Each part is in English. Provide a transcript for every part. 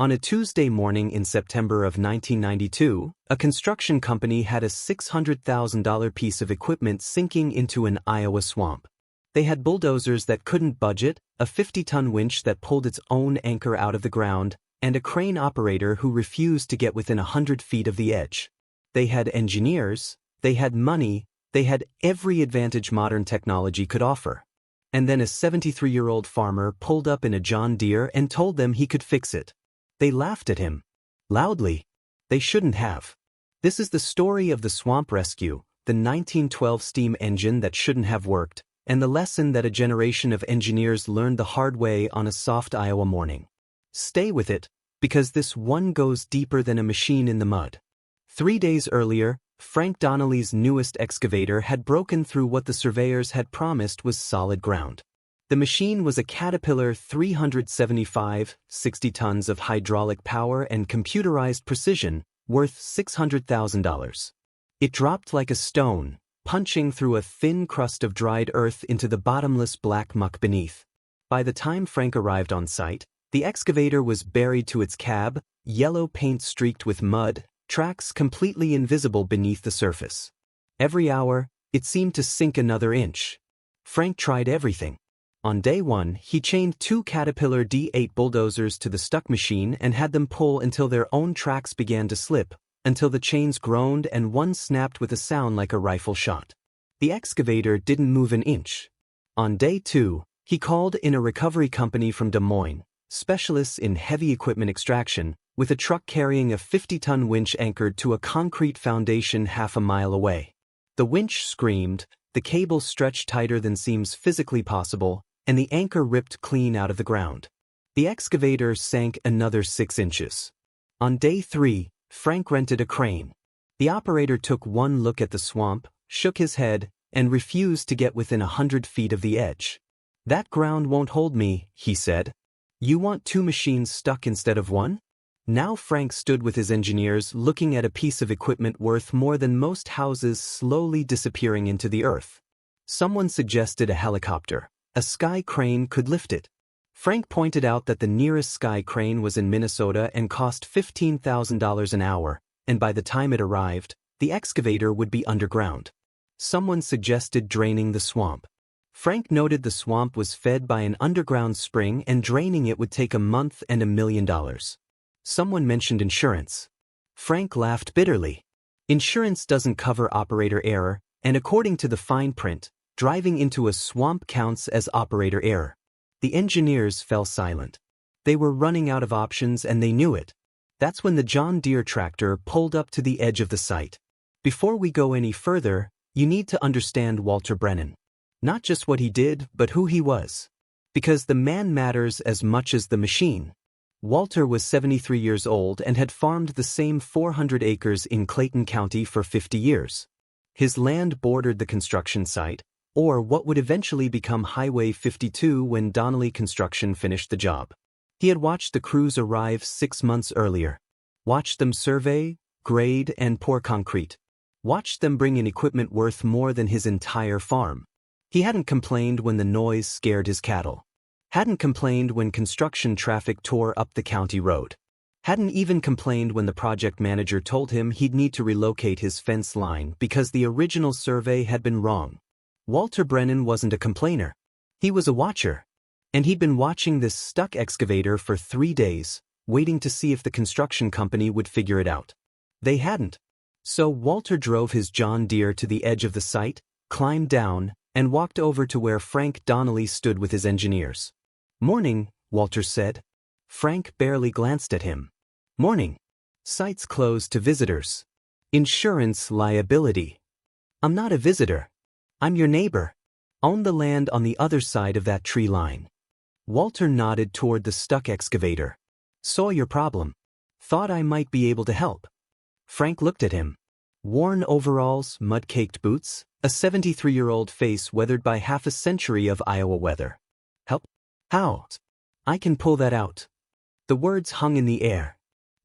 On a Tuesday morning in September of 1992, a construction company had a $600,000 piece of equipment sinking into an Iowa swamp. They had bulldozers that couldn't budget, a 50-ton winch that pulled its own anchor out of the ground, and a crane operator who refused to get within 100 feet of the edge. They had engineers, they had money, they had every advantage modern technology could offer. And then a 73-year-old farmer pulled up in a John Deere and told them he could fix it. They laughed at him. Loudly. They shouldn't have. This is the story of the Swamp Rescue, the 1912 steam engine that shouldn't have worked, and the lesson that a generation of engineers learned the hard way on a soft Iowa morning. Stay with it, because this one goes deeper than a machine in the mud. 3 days earlier, Frank Donnelly's newest excavator had broken through what the surveyors had promised was solid ground. The machine was a Caterpillar 375, 60 tons of hydraulic power and computerized precision, worth $600,000. It dropped like a stone, punching through a thin crust of dried earth into the bottomless black muck beneath. By the time Frank arrived on site, the excavator was buried to its cab, yellow paint streaked with mud, tracks completely invisible beneath the surface. Every hour, it seemed to sink another inch. Frank tried everything. On day one, he chained 2 Caterpillar D8 bulldozers to the stuck machine and had them pull until their own tracks began to slip, until the chains groaned and one snapped with a sound like a rifle shot. The excavator didn't move an inch. On day 2, he called in a recovery company from Des Moines, specialists in heavy equipment extraction, with a truck carrying a 50-ton winch anchored to a concrete foundation half a mile away. The winch screamed, the cable stretched tighter than seems physically possible, and the anchor ripped clean out of the ground. The excavator sank another 6 inches. On day 3, Frank rented a crane. The operator took one look at the swamp, shook his head, and refused to get within 100 feet of the edge. "That ground won't hold me," he said. "You want 2 machines stuck instead of 1? Now Frank stood with his engineers looking at a piece of equipment worth more than most houses slowly disappearing into the earth. Someone suggested a helicopter. A sky crane could lift it. Frank pointed out that the nearest sky crane was in Minnesota and cost $15,000 an hour, and by the time it arrived, the excavator would be underground. Someone suggested draining the swamp. Frank noted the swamp was fed by an underground spring and draining it would take a month and $1 million. Someone mentioned insurance. Frank laughed bitterly. Insurance doesn't cover operator error, and according to the fine print, driving into a swamp counts as operator error. The engineers fell silent. They were running out of options and they knew it. That's when the John Deere tractor pulled up to the edge of the site. Before we go any further, you need to understand Walter Brennan. Not just what he did, but who he was. Because the man matters as much as the machine. Walter was 73 years old and had farmed the same 400 acres in Clayton County for 50 years. His land bordered the construction site, or what would eventually become Highway 52 when Donnelly Construction finished the job. He had watched the crews arrive 6 months earlier. Watched them survey, grade, and pour concrete. Watched them bring in equipment worth more than his entire farm. He hadn't complained when the noise scared his cattle. Hadn't complained when construction traffic tore up the county road. Hadn't even complained when the project manager told him he'd need to relocate his fence line because the original survey had been wrong. Walter Brennan wasn't a complainer. He was a watcher. And he'd been watching this stuck excavator for 3 days, waiting to see if the construction company would figure it out. They hadn't. So Walter drove his John Deere to the edge of the site, climbed down, and walked over to where Frank Donnelly stood with his engineers. "Morning," Walter said. Frank barely glanced at him. "Morning. Site's closed to visitors. Insurance liability." "I'm not a visitor. I'm your neighbor. Own the land on the other side of that tree line." Walter nodded toward the stuck excavator. "Saw your problem. Thought I might be able to help." Frank looked at him. Worn overalls, mud-caked boots, a 73-year-old face weathered by half a century of Iowa weather. "Help? How?" "I can pull that out." The words hung in the air.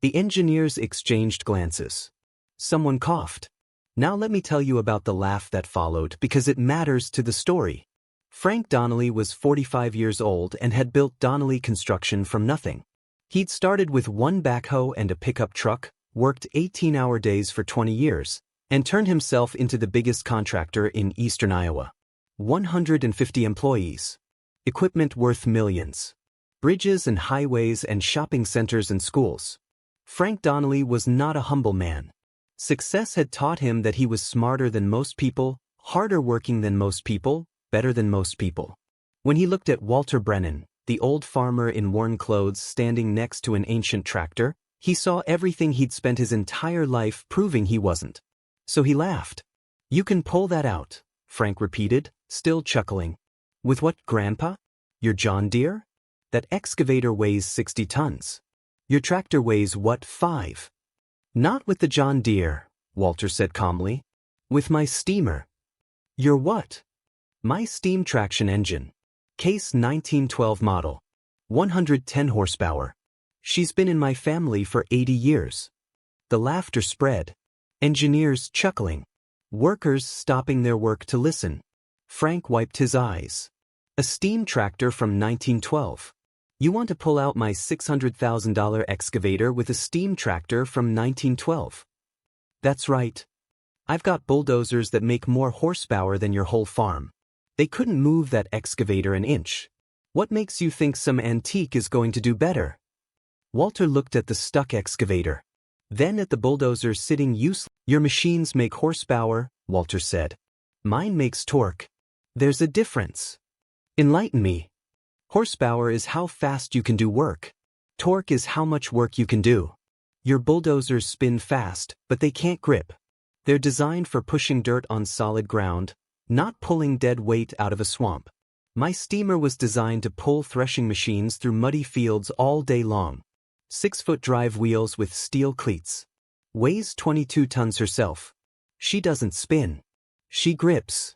The engineers exchanged glances. Someone coughed. Now let me tell you about the laugh that followed because it matters to the story. Frank Donnelly was 45 years old and had built Donnelly Construction from nothing. He'd started with one backhoe and a pickup truck, worked 18-hour days for 20 years, and turned himself into the biggest contractor in eastern Iowa. 150 employees. Equipment worth millions. Bridges and highways and shopping centers and schools. Frank Donnelly was not a humble man. Success had taught him that he was smarter than most people, harder working than most people, better than most people. When he looked at Walter Brennan, the old farmer in worn clothes standing next to an ancient tractor, he saw everything he'd spent his entire life proving he wasn't. So he laughed. "You can pull that out," Frank repeated, still chuckling. "With what, Grandpa? Your John Deere? That excavator weighs 60 tons. Your tractor weighs what, 5? "Not with the John Deere," Walter said calmly. "With my steamer." "Your what?" "My steam traction engine. Case 1912 model. 110 horsepower. She's been in my family for 80 years. The laughter spread. Engineers chuckling. Workers stopping their work to listen. Frank wiped his eyes. "A steam tractor from 1912. You want to pull out my $600,000 excavator with a steam tractor from 1912? "That's right. I've got bulldozers that make more horsepower than your whole farm. They couldn't move that excavator an inch. What makes you think some antique is going to do better?" Walter looked at the stuck excavator. Then at the bulldozer sitting useless. "Your machines make horsepower," Walter said. "Mine makes torque. There's a difference. Enlighten me." "Horsepower is how fast you can do work. Torque is how much work you can do. Your bulldozers spin fast, but they can't grip. They're designed for pushing dirt on solid ground, not pulling dead weight out of a swamp. My steamer was designed to pull threshing machines through muddy fields all day long. 6-foot drive wheels with steel cleats. Weighs 22 tons herself. She doesn't spin. She grips."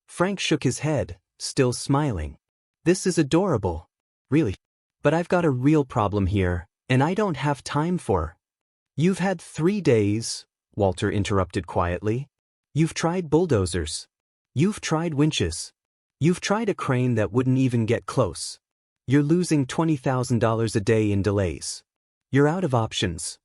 Frank shook his head, still smiling. "This is adorable. Really. But I've got a real problem here, and I don't have time for." "You've had 3 days," Walter interrupted quietly. "You've tried bulldozers. You've tried winches. You've tried a crane that wouldn't even get close. You're losing $20,000 a day in delays. You're out of options."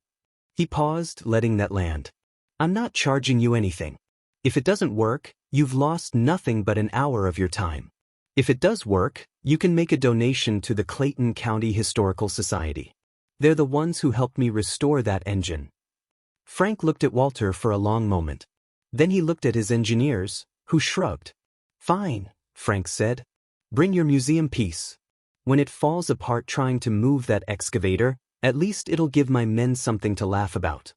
He paused, letting that land. "I'm not charging you anything. If it doesn't work, you've lost nothing but an hour of your time. If it does work, you can make a donation to the Clayton County Historical Society. They're the ones who helped me restore that engine." Frank looked at Walter for a long moment. Then he looked at his engineers, who shrugged. "Fine," Frank said. "Bring your museum piece. When it falls apart trying to move that excavator, at least it'll give my men something to laugh about.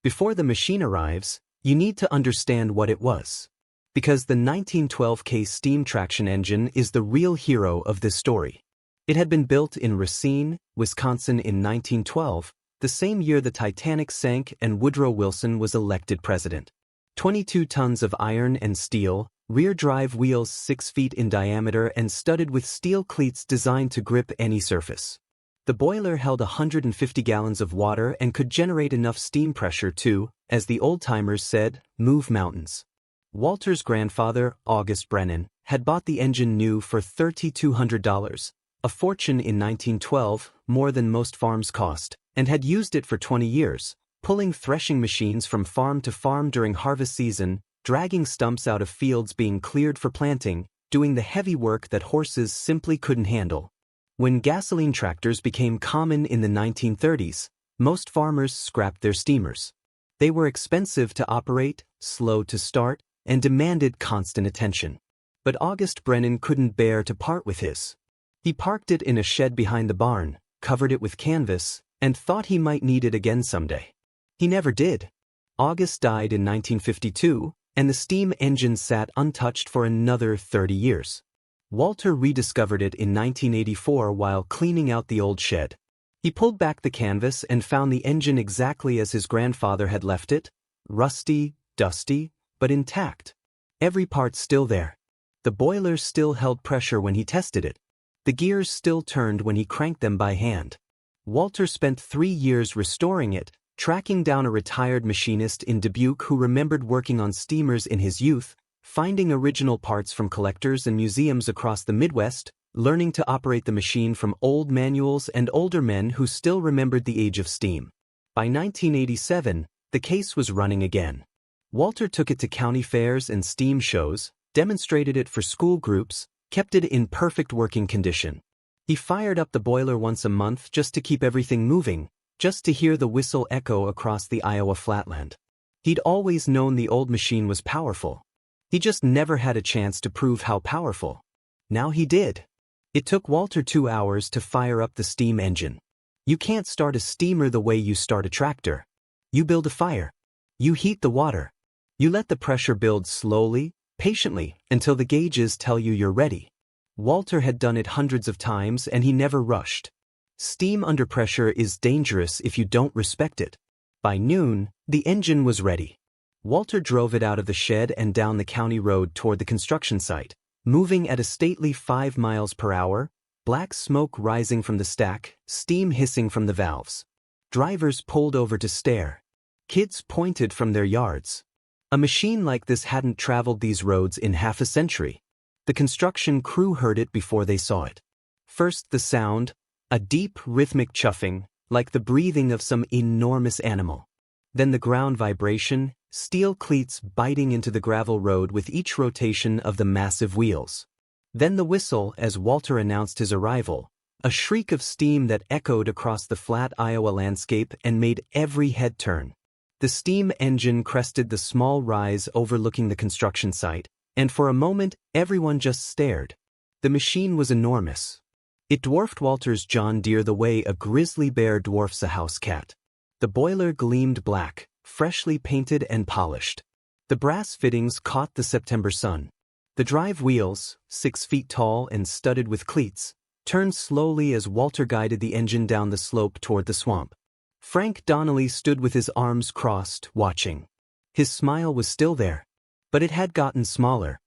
Before the machine arrives, you need to understand what it was. Because the 1912 case steam traction engine is the real hero of this story. It had been built in Racine, Wisconsin in 1912, the same year the Titanic sank and Woodrow Wilson was elected president. 22 tons of iron and steel, rear drive wheels 6 feet in diameter and studded with steel cleats designed to grip any surface. The boiler held 150 gallons of water and could generate enough steam pressure to, as the old-timers said, move mountains. Walter's grandfather, August Brennan, had bought the engine new for $3,200, a fortune in 1912, more than most farms cost, and had used it for 20 years, pulling threshing machines from farm to farm during harvest season, dragging stumps out of fields being cleared for planting, doing the heavy work that horses simply couldn't handle. When gasoline tractors became common in the 1930s, most farmers scrapped their steamers. They were expensive to operate, slow to start, and demanded constant attention. But August Brennan couldn't bear to part with his. He parked it in a shed behind the barn, covered it with canvas, and thought he might need it again someday. He never did. August died in 1952, and the steam engine sat untouched for another 30 years. Walter rediscovered it in 1984 while cleaning out the old shed. He pulled back the canvas and found the engine exactly as his grandfather had left it, rusty, dusty, but intact. Every part still there. The boiler still held pressure when he tested it. The gears still turned when he cranked them by hand. Walter spent 3 years restoring it, tracking down a retired machinist in Dubuque who remembered working on steamers in his youth, finding original parts from collectors and museums across the Midwest, learning to operate the machine from old manuals and older men who still remembered the age of steam. By 1987, the case was running again. Walter took it to county fairs and steam shows, demonstrated it for school groups, kept it in perfect working condition. He fired up the boiler once a month just to keep everything moving, just to hear the whistle echo across the Iowa flatland. He'd always known the old machine was powerful. He just never had a chance to prove how powerful. Now he did. It took Walter 2 hours to fire up the steam engine. You can't start a steamer the way you start a tractor. You build a fire. You heat the water. You let the pressure build slowly, patiently, until the gauges tell you you're ready. Walter had done it hundreds of times and he never rushed. Steam under pressure is dangerous if you don't respect it. By noon, the engine was ready. Walter drove it out of the shed and down the county road toward the construction site, moving at a stately 5 miles per hour, black smoke rising from the stack, steam hissing from the valves. Drivers pulled over to stare. Kids pointed from their yards. A machine like this hadn't traveled these roads in half a century. The construction crew heard it before they saw it. First the sound, a deep rhythmic chuffing, like the breathing of some enormous animal. Then the ground vibration, steel cleats biting into the gravel road with each rotation of the massive wheels. Then the whistle as Walter announced his arrival, a shriek of steam that echoed across the flat Iowa landscape and made every head turn. The steam engine crested the small rise overlooking the construction site, and for a moment everyone just stared. The machine was enormous. It dwarfed Walter's John Deere the way a grizzly bear dwarfs a house cat. The boiler gleamed black, freshly painted and polished. The brass fittings caught the September sun. The drive wheels, 6 feet tall and studded with cleats, turned slowly as Walter guided the engine down the slope toward the swamp. Frank Donnelly stood with his arms crossed, watching. His smile was still there, but it had gotten smaller.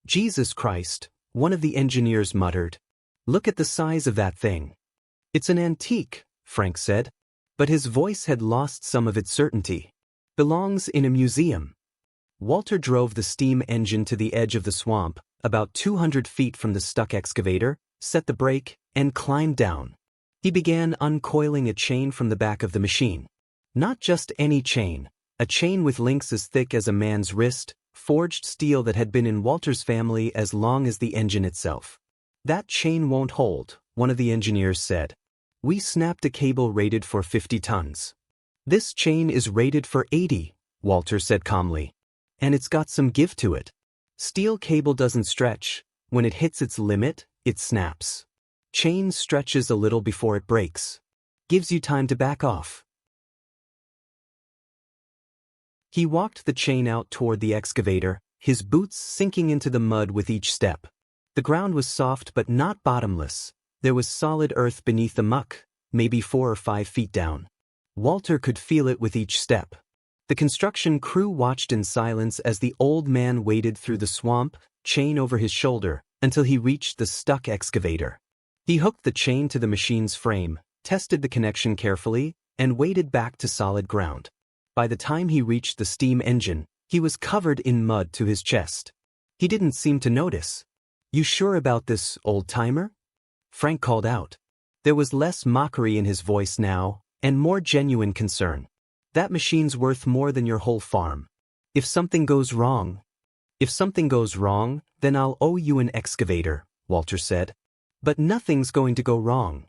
"Jesus Christ," one of the engineers muttered. "Look at the size of that thing." "It's an antique," Frank said, but his voice had lost some of its certainty. "Belongs in a museum." Walter drove the steam engine to the edge of the swamp, about 200 feet from the stuck excavator, set the brake, and climbed down. He began uncoiling a chain from the back of the machine. Not just any chain, a chain with links as thick as a man's wrist, forged steel that had been in Walter's family as long as the engine itself. "That chain won't hold," one of the engineers said. "We snapped a cable rated for 50 tons. This chain is rated for 80, Walter said calmly. "And it's got some give to it. Steel cable doesn't stretch. When it hits its limit, it snaps. Chain stretches a little before it breaks. Gives you time to back off." He walked the chain out toward the excavator, his boots sinking into the mud with each step. The ground was soft but not bottomless. There was solid earth beneath the muck, maybe 4 or 5 feet down. Walter could feel it with each step. The construction crew watched in silence as the old man waded through the swamp, chain over his shoulder, until he reached the stuck excavator. He hooked the chain to the machine's frame, tested the connection carefully, and waded back to solid ground. By the time he reached the steam engine, he was covered in mud to his chest. He didn't seem to notice. "You sure about this, old-timer?" Frank called out. There was less mockery in his voice now, and more genuine concern. "That machine's worth more than your whole farm. If something goes wrong..." "If something goes wrong, then I'll owe you an excavator," Walter said. "But nothing's going to go wrong."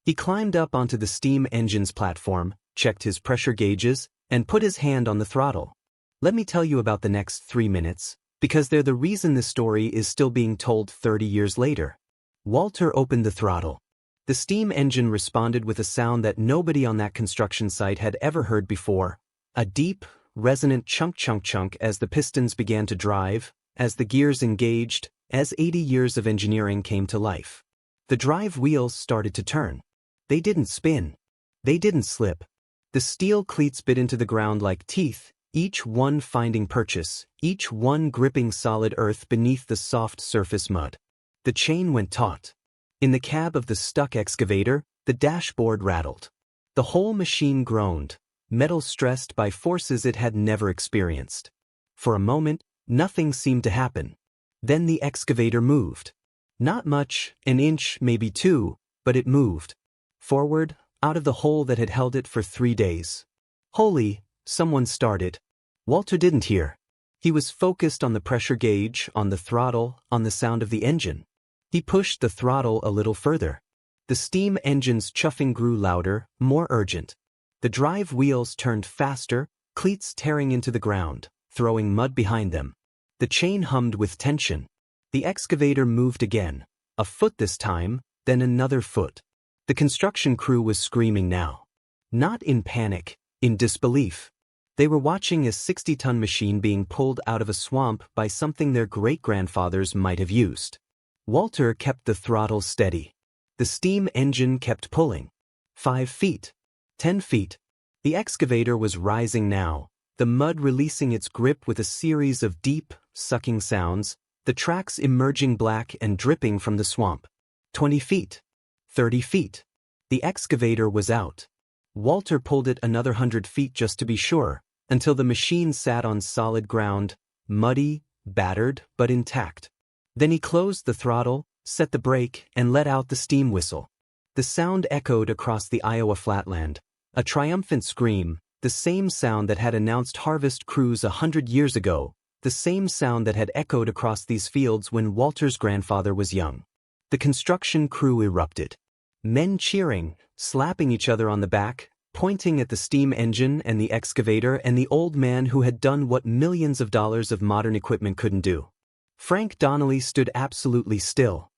He climbed up onto the steam engine's platform, checked his pressure gauges, and put his hand on the throttle. "Let me tell you about the next 3 minutes, because they're the reason this story is still being told 30 years later." Walter opened the throttle. The steam engine responded with a sound that nobody on that construction site had ever heard before, a deep, resonant chunk-chunk-chunk as the pistons began to drive, as the gears engaged, as 80 years of engineering came to life. The drive wheels started to turn. They didn't spin. They didn't slip. The steel cleats bit into the ground like teeth, each one finding purchase, each one gripping solid earth beneath the soft surface mud. The chain went taut. In the cab of the stuck excavator, the dashboard rattled. The whole machine groaned, metal stressed by forces it had never experienced. For a moment, nothing seemed to happen. Then the excavator moved. Not much, an inch, maybe two, but it moved. Forward, out of the hole that had held it for 3 days. Holy, someone started. Walter didn't hear. He was focused on the pressure gauge, on the throttle, on the sound of the engine. He pushed the throttle a little further. The steam engine's chuffing grew louder, more urgent. The drive wheels turned faster, cleats tearing into the ground, throwing mud behind them. The chain hummed with tension. The excavator moved again, a foot this time, then another foot. The construction crew was screaming now. Not in panic, in disbelief. They were watching a 60-ton machine being pulled out of a swamp by something their great-grandfathers might have used. Walter kept the throttle steady. The steam engine kept pulling. 5 feet. 10 feet. The excavator was rising now, the mud releasing its grip with a series of deep, sucking sounds, the tracks emerging black and dripping from the swamp. 20 feet. 30 feet. The excavator was out. Walter pulled it another 100 feet just to be sure, until the machine sat on solid ground, muddy, battered, but intact. Then he closed the throttle, set the brake, and let out the steam whistle. The sound echoed across the Iowa flatland, a triumphant scream, the same sound that had announced harvest crews 100 years ago, the same sound that had echoed across these fields when Walter's grandfather was young. The construction crew erupted. Men cheering, slapping each other on the back, pointing at the steam engine and the excavator and the old man who had done what millions of dollars of modern equipment couldn't do. Frank Donnelly stood absolutely still.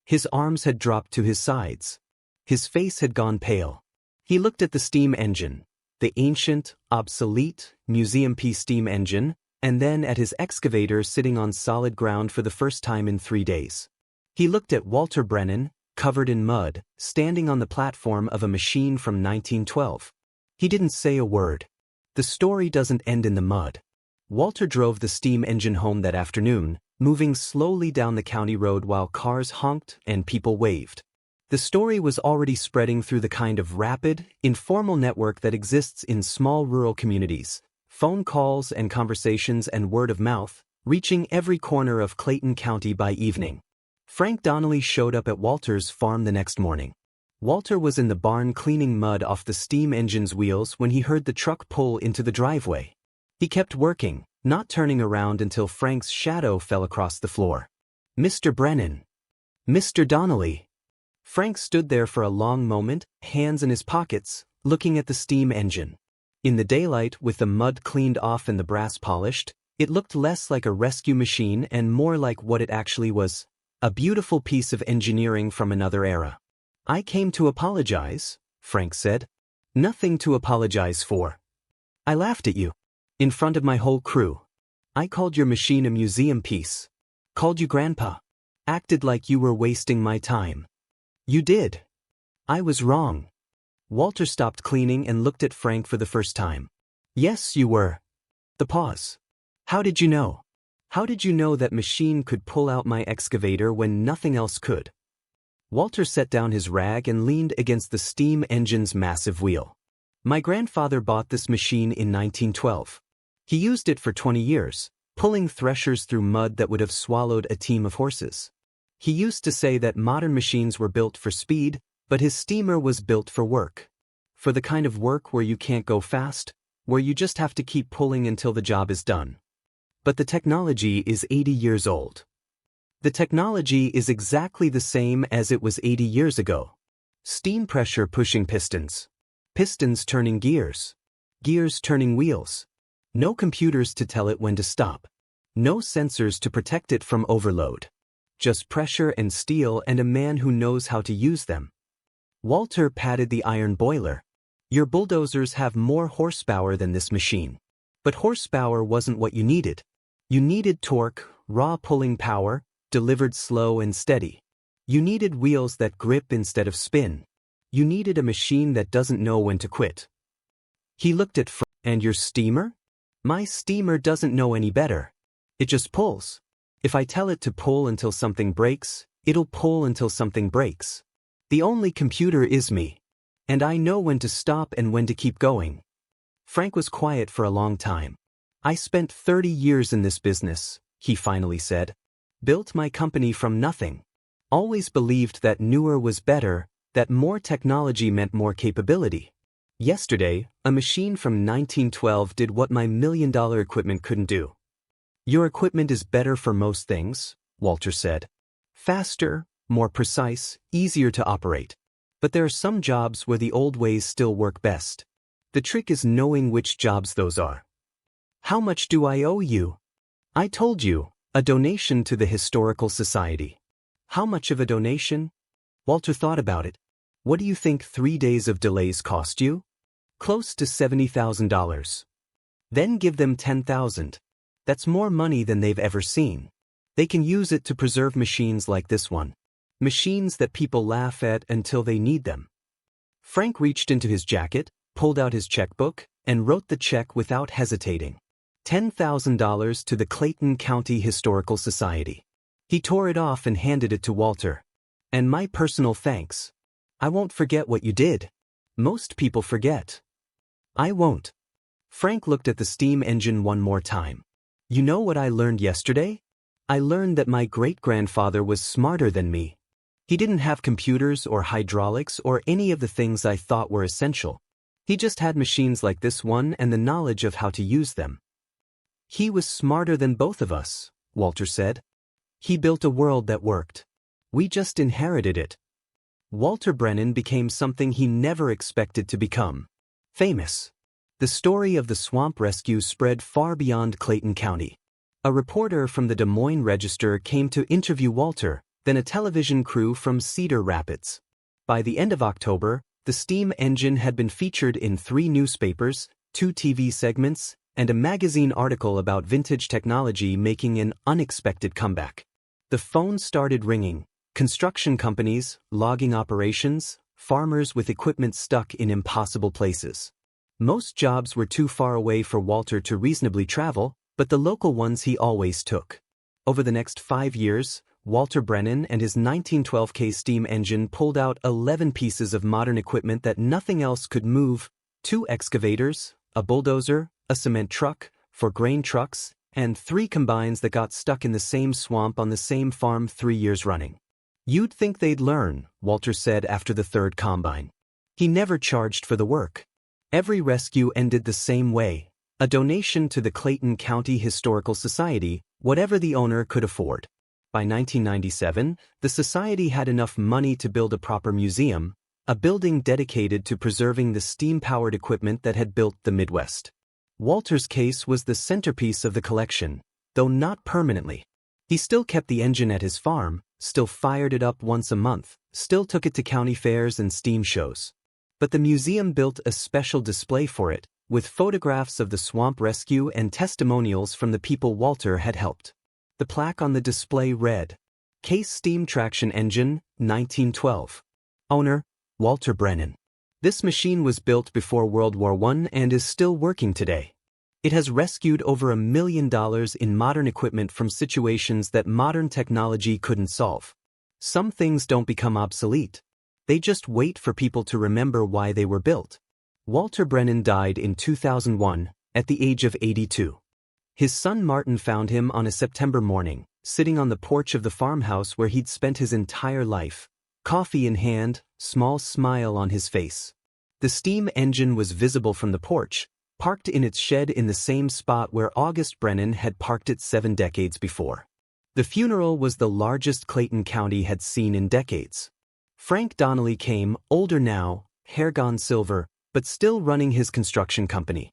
His arms had dropped to his sides. His face had gone pale. He looked at the steam engine, the ancient, obsolete, museum-piece steam engine, and then at his excavator sitting on solid ground for the first time in 3 days. He looked at Walter Brennan, covered in mud, standing on the platform of a machine from 1912. He didn't say a word. The story doesn't end in the mud. Walter drove the steam engine home that afternoon, moving slowly down the county road while cars honked and people waved. The story was already spreading through the kind of rapid, informal network that exists in small rural communities, phone calls and conversations and word of mouth, reaching every corner of Clayton County by evening. Frank Donnelly showed up at Walter's farm the next morning. Walter was in the barn cleaning mud off the steam engine's wheels when he heard the truck pull into the driveway. He kept working, not turning around until Frank's shadow fell across the floor. "Mr. Brennan." "Mr. Donnelly." Frank stood there for a long moment, hands in his pockets, looking at the steam engine. In the daylight, with the mud cleaned off and the brass polished, it looked less like a rescue machine and more like what it actually was. A beautiful piece of engineering from another era. "I came to apologize," Frank said. "Nothing to apologize for. I laughed at you. In front of my whole crew. I called your machine a museum piece. Called you Grandpa. Acted like you were wasting my time. You did. I was wrong." Walter stopped cleaning and looked at Frank for the first time. "Yes, you were." The pause. "How did you know? How did you know that machine could pull out my excavator when nothing else could?" Walter set down his rag and leaned against the steam engine's massive wheel. "My grandfather bought this machine in 1912. He used it for 20 years, pulling threshers through mud that would have swallowed a team of horses. He used to say that modern machines were built for speed, but his steamer was built for work. For the kind of work where you can't go fast, where you just have to keep pulling until the job is done. But the technology is 80 years old. The technology is exactly the same as it was 80 years ago. Steam pressure pushing pistons. Pistons turning gears. Gears turning wheels. No computers to tell it when to stop. No sensors to protect it from overload. Just pressure and steel and a man who knows how to use them." Walter patted the iron boiler. "Your bulldozers have more horsepower than this machine. But horsepower wasn't what you needed. You needed torque, raw pulling power, delivered slow and steady. You needed wheels that grip instead of spin. You needed a machine that doesn't know when to quit." He looked at Frank. "And your steamer?" "My steamer doesn't know any better. It just pulls. If I tell it to pull until something breaks, it'll pull until something breaks. The only computer is me. And I know when to stop and when to keep going." Frank was quiet for a long time. "I spent 30 years in this business," he finally said. "Built my company from nothing. Always believed that newer was better, that more technology meant more capability. Yesterday, a machine from 1912 did what my million-dollar equipment couldn't do. Your equipment is better for most things, Walter said. Faster, more precise, easier to operate. But there are some jobs where the old ways still work best. The trick is knowing which jobs those are. How much do I owe you? I told you, a donation to the Historical Society. How much of a donation? Walter thought about it. What do you think 3 days of delays cost you? Close to $70,000. Then give them $10,000. That's more money than they've ever seen. They can use it to preserve machines like this one. Machines that people laugh at until they need them. Frank reached into his jacket, pulled out his checkbook, and wrote the check without hesitating. $10,000 to the Clayton County Historical Society. He tore it off and handed it to Walter. And my personal thanks. I won't forget what you did. Most people forget. I won't. Frank looked at the steam engine one more time. You know what I learned yesterday? I learned that my great-grandfather was smarter than me. He didn't have computers or hydraulics or any of the things I thought were essential. He just had machines like this one and the knowledge of how to use them. He was smarter than both of us, Walter said. He built a world that worked. We just inherited it. Walter Brennan became something he never expected to become. Famous. The story of the swamp rescue spread far beyond Clayton County. A reporter from the Des Moines Register came to interview Walter, then a television crew from Cedar Rapids. By the end of October, the steam engine had been featured in 3 newspapers, 2 TV segments, and a magazine article about vintage technology making an unexpected comeback. The phone started ringing. Construction companies, logging operations, farmers with equipment stuck in impossible places. Most jobs were too far away for Walter to reasonably travel, but the local ones he always took. Over the next 5 years, Walter Brennan and his 1912K steam engine pulled out 11 pieces of modern equipment that nothing else could move: 2 excavators, a bulldozer, a cement truck, 4 grain trucks, and 3 combines that got stuck in the same swamp on the same farm 3 years running. You'd think they'd learn, Walter said after the 3rd combine. He never charged for the work. Every rescue ended the same way: a donation to the Clayton County Historical Society, whatever the owner could afford. By 1997, the society had enough money to build a proper museum, a building dedicated to preserving the steam-powered equipment that had built the Midwest. Walter's case was the centerpiece of the collection, though not permanently. He still kept the engine at his farm, still fired it up once a month, still took it to county fairs and steam shows. But the museum built a special display for it, with photographs of the swamp rescue and testimonials from the people Walter had helped. The plaque on the display read, Case Steam Traction Engine, 1912. Owner, Walter Brennan. This machine was built before World War I and is still working today. It has rescued over $1 million in modern equipment from situations that modern technology couldn't solve. Some things don't become obsolete. They just wait for people to remember why they were built. Walter Brennan died in 2001, at the age of 82. His son Martin found him on a September morning, sitting on the porch of the farmhouse where he'd spent his entire life, coffee in hand, small smile on his face. The steam engine was visible from the porch, parked in its shed in the same spot where August Brennan had parked it 7 decades before. The funeral was the largest Clayton County had seen in decades. Frank Donnelly came, older now, hair gone silver, but still running his construction company.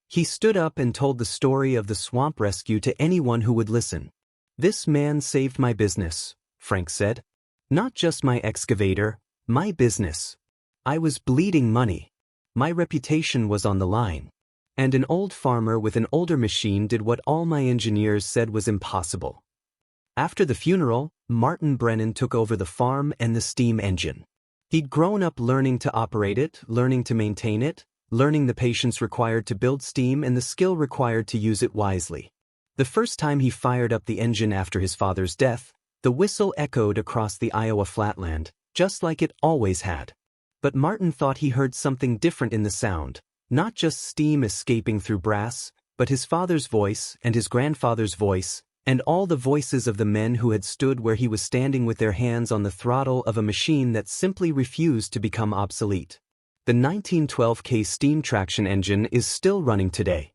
He stood up and told the story of the swamp rescue to anyone who would listen. This man saved my business, Frank said. Not just my excavator, my business. I was bleeding money. My reputation was on the line. And an old farmer with an older machine did what all my engineers said was impossible. After the funeral, Martin Brennan took over the farm and the steam engine. He'd grown up learning to operate it, learning to maintain it, learning the patience required to build steam and the skill required to use it wisely. The first time he fired up the engine after his father's death, the whistle echoed across the Iowa flatland, just like it always had. But Martin thought he heard something different in the sound, not just steam escaping through brass, but his father's voice and his grandfather's voice, and all the voices of the men who had stood where he was standing with their hands on the throttle of a machine that simply refused to become obsolete. The 1912K steam traction engine is still running today.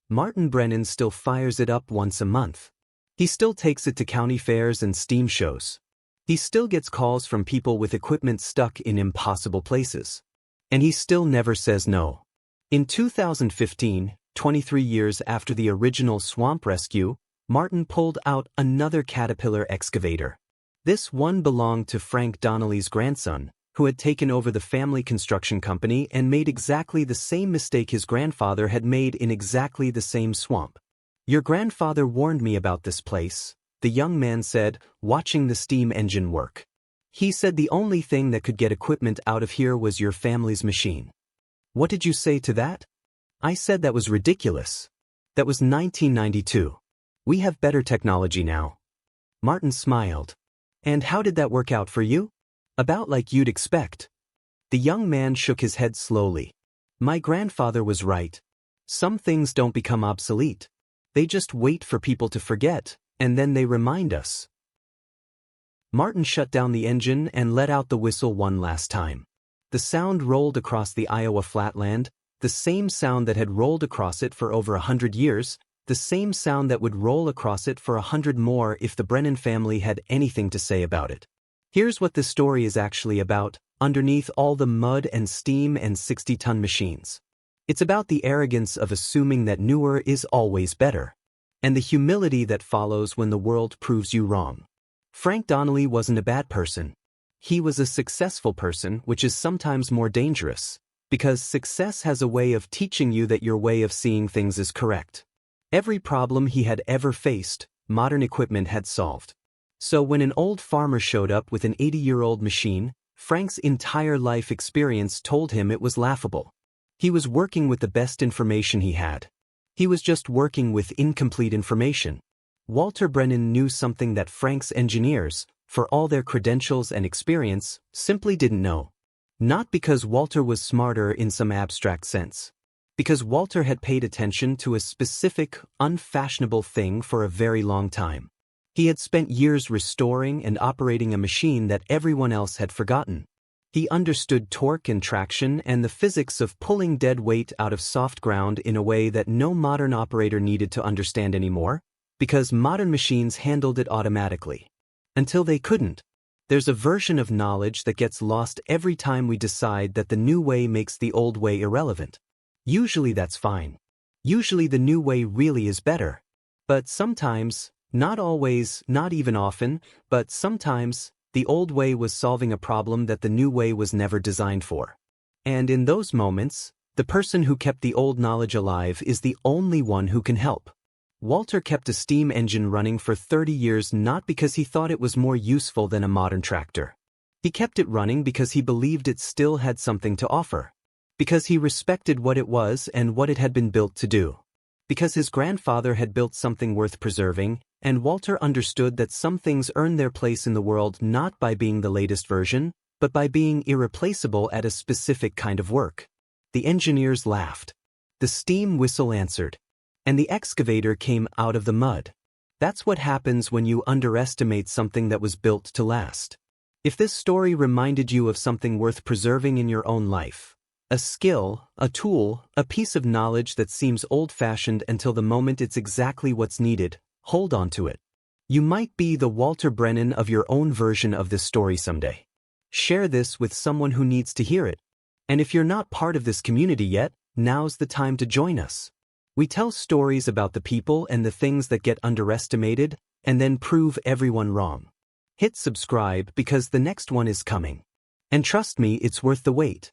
Walter Brennan still fires it up once a month. He still takes it to county fairs and steam shows. He still gets calls from people with equipment stuck in impossible places. And he still never says no. In 2015, 23 years after the original swamp rescue, Martin pulled out another Caterpillar excavator. This one belonged to Frank Donnelly's grandson, who had taken over the family construction company and made exactly the same mistake his grandfather had made in exactly the same swamp. "Your grandfather warned me about this place," the young man said, watching the steam engine work. "He said the only thing that could get equipment out of here was your family's machine." "What did you say to that?" "I said that was ridiculous. That was 1992. We have better technology now." Martin smiled. "And how did that work out for you?" "About like you'd expect." The young man shook his head slowly. "My grandfather was right. Some things don't become obsolete. They just wait for people to forget, and then they remind us." Martin shut down the engine and let out the whistle one last time. The sound rolled across the Iowa flatland, the same sound that had rolled across it for over 100 years, the same sound that would roll across it for 100 more if the Brennan family had anything to say about it. Here's what this story is actually about, underneath all the mud and steam and 60-ton machines. It's about the arrogance of assuming that newer is always better, and the humility that follows when the world proves you wrong. Frank Donnelly wasn't a bad person. He was a successful person, which is sometimes more dangerous, because success has a way of teaching you that your way of seeing things is correct. Every problem he had ever faced, modern equipment had solved. So when an old farmer showed up with an 80-year-old machine, Frank's entire life experience told him it was laughable. He was working with the best information he had. He was just working with incomplete information. Walter Brennan knew something that Frank's engineers, for all their credentials and experience, simply didn't know. Not because Walter was smarter in some abstract sense. Because Walter had paid attention to a specific, unfashionable thing for a very long time. He had spent years restoring and operating a machine that everyone else had forgotten. He understood torque and traction and the physics of pulling dead weight out of soft ground in a way that no modern operator needed to understand anymore, because modern machines handled it automatically. Until they couldn't. There's a version of knowledge that gets lost every time we decide that the new way makes the old way irrelevant. Usually that's fine. Usually the new way really is better. But sometimes, not always, not even often, but sometimes, the old way was solving a problem that the new way was never designed for. And in those moments, the person who kept the old knowledge alive is the only one who can help. Walter kept a steam engine running for 30 years not because he thought it was more useful than a modern tractor. He kept it running because he believed it still had something to offer. Because he respected what it was and what it had been built to do. Because his grandfather had built something worth preserving, and Walter understood that some things earn their place in the world not by being the latest version, but by being irreplaceable at a specific kind of work. The engineers laughed. The steam whistle answered. And the excavator came out of the mud. That's what happens when you underestimate something that was built to last. If this story reminded you of something worth preserving in your own life, a skill, a tool, a piece of knowledge that seems old-fashioned until the moment it's exactly what's needed, hold on to it. You might be the Walter Brennan of your own version of this story someday. Share this with someone who needs to hear it. And if you're not part of this community yet, now's the time to join us. We tell stories about the people and the things that get underestimated, and then prove everyone wrong. Hit subscribe because the next one is coming. And trust me, it's worth the wait.